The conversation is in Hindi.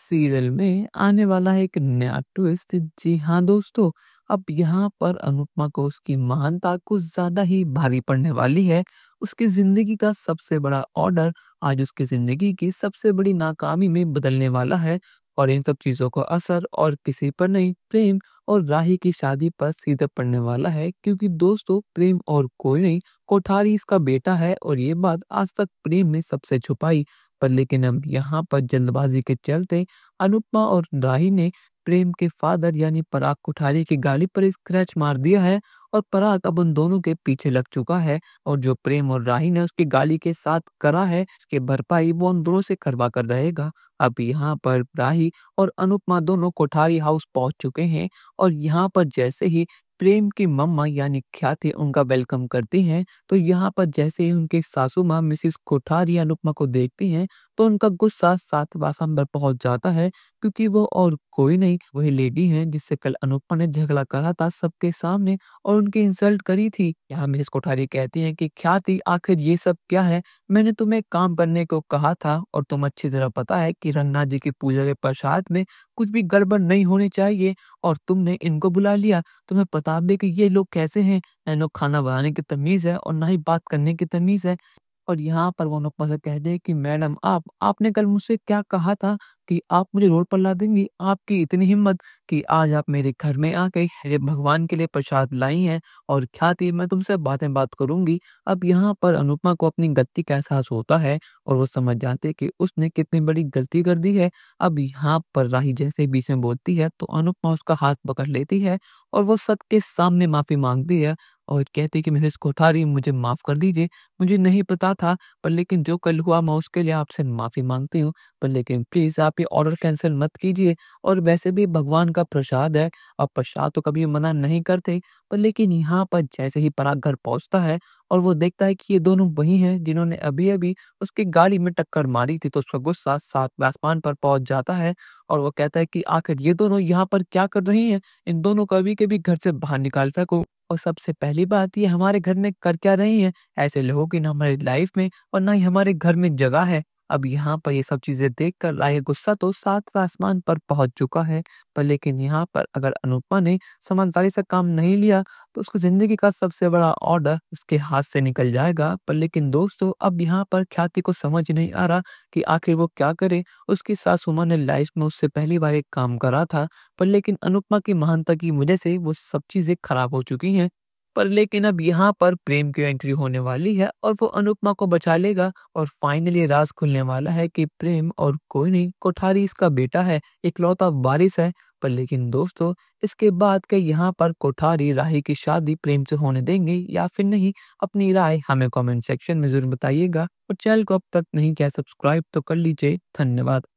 सीरियल में आने वाला है एक नया ट्विस्ट। जी हाँ दोस्तों, अब यहाँ पर अनुपमा को उसकी महानता कुछ ज़्यादा ही भारी पड़ने वाली है। उसकी ज़िंदगी का सबसे बड़ा ऑर्डर आज उसकी ज़िंदगी की सबसे बड़ी नाकामी में बदलने वाला है और इन सब चीज़ों का असर और किसी पर नहीं, प्रेम और राही की शादी पर सीधे पड़ने वाला है। क्योंकि दोस्तों, प्रेम और कोई नहीं, कोठारी इसका बेटा है और ये बात आज तक प्रेम ने सबसे छुपाई। पर लेकिन अब यहाँ पर जल्दबाजी के चलते अनुपमा और राही ने प्रेम के फादर यानी पराग कोठारी की गाड़ी पर स्क्रैच मार दिया है और पराग अब उन दोनों के पीछे लग चुका है और जो प्रेम और राही ने उसकी गाड़ी के साथ करा है उसकी भरपाई वो उन दोनों से करवा कर रहेगा। अब यहाँ पर राही और अनुपमा दोनों कोठारी हाउस पहुंच चुके हैं और यहाँ पर जैसे ही प्रेम की मम्मा यानी ख्याति उनका वेलकम करती हैं, तो यहाँ पर जैसे ही उनके सासू माँ मिसिस कोठारी अनुपमा को देखती हैं, तो उनका गुस्सा 7 आसमान पर पहुंच जाता है। क्योंकि वो और कोई नहीं, वही लेडी हैं जिससे कल अनुपमा ने झगड़ा करा था सबके सामने और उनकी इंसल्ट करी थी। यहाँ मिसेस कोठारी कहती हैं कि ख्याति, आखिर ये सब क्या है? मैंने तुम्हें काम करने को कहा था और तुम अच्छी तरह पता है कि रंगनाथ जी की पूजा के प्रसाद में कुछ भी गड़बड़ नहीं होनी चाहिए और तुमने इनको बुला लिया। तुम्हें पता भी कि ये लोग कैसे हैं, ना इन्हें खाना बनाने की तमीज़ है और ना ही बात करने की तमीज़ है। और यहाँ पर वो अनुपमा से कह दे कि मैडम, आपने कल मुझसे क्या कहा था कि आप मुझे रोड पर ला देंगी? आपकी इतनी हिम्मत कि आज आप मेरे घर में आके ये भगवान के लिए प्रसाद लाई हैं और ख्याति, मैं तुमसे बात करूँगी। अब यहाँ पर अनुपमा को अपनी गलती का एहसास होता है और वो समझ जाते हैं कि उसने कितनी बड़ी गलती कर दी है। अब यहाँ पर राही जैसे ही बीच में बोलती है तो अनुपमा उसका हाथ पकड़ लेती है और वो सबके सामने माफ़ी माँगती है और कहती है कि मिसेस कोठारी, मुझे माफ़ कर दीजिए। मुझे नहीं पता था, पर लेकिन जो कल हुआ मैं उसके लिए आपसे माफ़ी माँगती हूँ। पर लेकिन प्लीज़ आप ये ऑर्डर कैंसल मत कीजिए और वैसे भी भगवान का प्रसाद है, आप प्रसाद तो कभी मना नहीं करते। पर लेकिन यहाँ पर जैसे ही पराग घर पहुँचता है और वो देखता है कि ये दोनों वही हैं जिन्होंने अभी-अभी उसकी गाड़ी में टक्कर मारी थी, तो उसका गुस्सा 7वें आसमान पर पहुँच जाता है और वो कहता है कि आखिर ये दोनों यहाँ पर क्या कर रही हैं? इन दोनों को अभी के अभी घर से बाहर निकाल फेंको। और सबसे पहली बात, ये हमारे घर में कर क्या रही हैं? ऐसे लोगों की ना हमारी लाइफ में और ना ही हमारे घर में जगह है। अब यहाँ पर ये सब चीज़ें देखकर राही गुस्सा तो 7वें आसमान पर पहुँच चुका है। पर लेकिन यहाँ पर अगर अनुपमा ने समझदारी से काम नहीं लिया, तो उसकी ज़िंदगी का सबसे बड़ा ऑर्डर उसके हाथ से निकल जाएगा। पर लेकिन दोस्तों, अब यहाँ पर ख्याति को समझ नहीं आ रहा कि आखिर वो क्या करे? उसकी सासू माँ ने लाइफ में उससे पहली बार एक काम करा था, पर लेकिन अनुपमा की महानता की वजह से वो सब चीज़ें खराब हो चुकी हैं। पर लेकिन अब यहाँ पर प्रेम की एंट्री होने वाली है और वो अनुपमा को बचा लेगा और फाइनली राज खुलने वाला है कि प्रेम और कोई नहीं, कोठारी इसका बेटा है, इकलौता वारिस है। पर लेकिन दोस्तों, इसके बाद के यहाँ पर कोठारी राही की शादी प्रेम से होने देंगे या फिर नहीं? अपनी राय हमें कमेंट सेक्शन में ज़रूर बताइएगा और चैनल को अब तक नहीं किया सब्सक्राइब तो कर लीजिए। धन्यवाद।